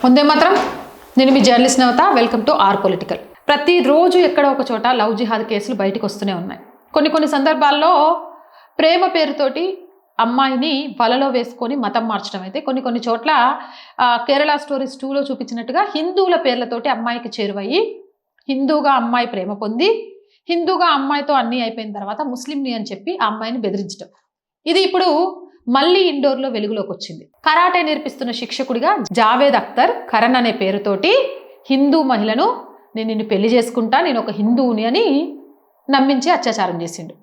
వందే మాత్రం. నేను మీ journalist Navata. Welcome to R political. ప్రతిరోజు ఎక్కడ ఒక చోట లవ్ జిహాద్ కేసులు బయటకు వస్తూనే ఉన్నాయి. కొన్ని సందర్భాల్లో ప్రేమ పేరుతోటి అమ్మాయిని వలలో వేసుకొని మతం మార్చడం అయితే, కొన్ని చోట్ల కేరళ స్టోరీస్ 2లో చూపించినట్టుగా హిందువుల పేర్లతోటి అమ్మాయికి చేరువయ్యి హిందూగా అమ్మాయి ప్రేమ పొంది హిందూగా అమ్మాయితో అన్నీ అయిపోయిన తర్వాత ముస్లింని అని చెప్పి ఆ అమ్మాయిని బెదిరించడం. ఇది ఇప్పుడు మళ్ళీ ఇండోర్లో వెలుగులోకి వచ్చింది. కరాటే నేర్పిస్తున్న శిక్షకుడిగా జావేద్ అఖ్తర్ కరణ్ అనే పేరుతోటి హిందూ మహిళను నేను నిన్ను పెళ్లి చేసుకుంటా, నేను ఒక హిందువుని అని నమ్మించి అత్యాచారం చేసిండు.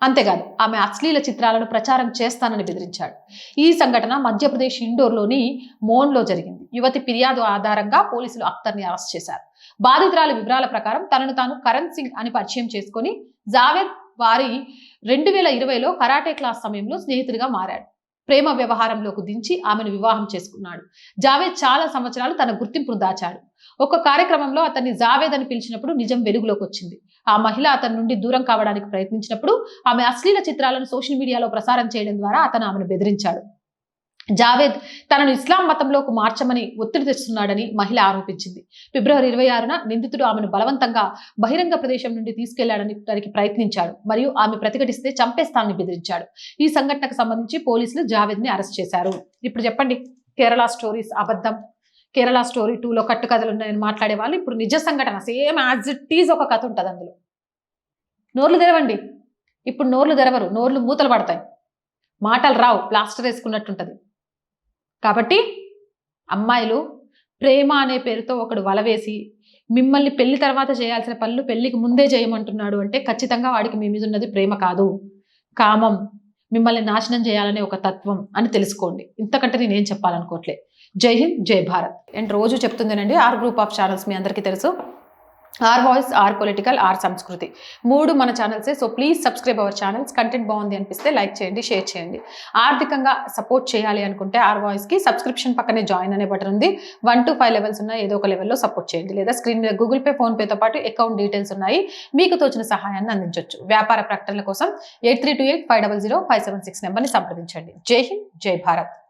అంతేకాదు ఆమె అశ్లీల చిత్రాలను ప్రచారం చేస్తానని బెదిరించాడు. ఈ సంఘటన మధ్యప్రదేశ్ ఇండోర్లోని మోన్లో జరిగింది. యువతి ఫిర్యాదు ఆధారంగా పోలీసులు అఖ్తర్ని అరెస్ట్ చేశారు. బాధితురాలి వివరాల ప్రకారం తనను తాను కరణ్ సింగ్ అని పరిచయం చేసుకుని జావేద్ వారి 2020లో కరాటే క్లాస్ సమయంలో స్నేహితుడిగా మారాడు. ప్రేమ వ్యవహారంలోకి దించి ఆమెను వివాహం చేసుకున్నాడు. జావేద్ చాలా సంవత్సరాలు తన గుర్తింపును దాచాడు. ఒక కార్యక్రమంలో అతన్ని జావేద్ అని పిలిచినప్పుడు నిజం వెలుగులోకి వచ్చింది. ఆ మహిళ అతని నుండి దూరం కావడానికి ప్రయత్నించినప్పుడు ఆమె అశ్లీల చిత్రాలను సోషల్ మీడియాలో ప్రసారం చేయడం ద్వారా అతను ఆమెను బెదిరించాడు. జావేద్ తనను ఇస్లాం మతంలోకి మార్చమని ఒత్తిడి తెస్తున్నాడని మహిళ ఆరోపించింది. ఫిబ్రవరి 26న నిందితుడు ఆమెను బలవంతంగా బహిరంగ ప్రదేశం నుండి తీసుకెళ్లాడని దానికి ప్రయత్నించాడు మరియు ఆమె ప్రతిఘటిస్తే చంపేస్తానని బెదిరించాడు. ఈ సంఘటనకు సంబంధించి పోలీసులు జావేద్ని అరెస్ట్ చేశారు. ఇప్పుడు చెప్పండి, కేరళ స్టోరీస్ అబద్ధం, కేరళ స్టోరీ 2లో కట్టుకథలు ఉన్నాయని మాట్లాడే వాళ్ళు ఇప్పుడు నిజ సంఘటన సేమ్ యాజ్ ఇట్ ఈజ్ ఒక కథ ఉంటుంది అందులో. నోర్లు తెరవండి. ఇప్పుడు నోర్లు తెరవరు, నోర్లు మూతలు పడతాయి, మాటలు రావు, ప్లాస్టర్ వేసుకున్నట్టుంటది. కాబట్టి అమ్మాయిలు ప్రేమ అనే పేరుతో ఒకడు వలవేసి మిమ్మల్ని పెళ్లి తర్వాత చేయాల్సిన పనులు పెళ్లికి ముందే చేయమంటున్నాడు అంటే ఖచ్చితంగా వాడికి మీ మీద ఉన్నది ప్రేమ కాదు, కామం, మిమ్మల్ని నాశనం చేయాలనే ఒక తత్వం అని తెలుసుకోండి. ఇంతకంటే నేనేం చెప్పాలనుకోవట్లే. జై హింద్, జై భారత్. అండ్ రోజు చెప్తుందేనండి, ఆర్ గ్రూప్ ఆఫ్ ఛానల్స్ మీ అందరికీ తెలుసు. R voice, R political, R Samskruthi 3 మన ఛానల్సే. So please subscribe our channels. Content బాగుంది అనిపిస్తే లైక్ చేయండి, షేర్ చేయండి. ఆర్థికంగా సపోర్ట్ చేయాలి అనుకుంటే ఆర్ వాయిస్కి సబ్స్క్రిప్షన్ పక్కనే జాయిన్ అనే బటన్ ఉంది. 1 to 5 లెవెల్స్ ఉన్నాయి, ఏదో ఒక లెవెల్లో సపోర్ట్ చేయండి. లేదా స్క్రీన్ మీద గూగుల్ పే, ఫోన్ పేతో పాటు అకౌంట్ డీటెయిల్స్ ఉన్నాయి, మీకు తోచిన సహాయాన్ని అందించవచ్చు. వ్యాపార ప్రకటనల కోసం 8328500576 నెంబర్ని సంప్రదించండి. జై హింద్, జై భారత్.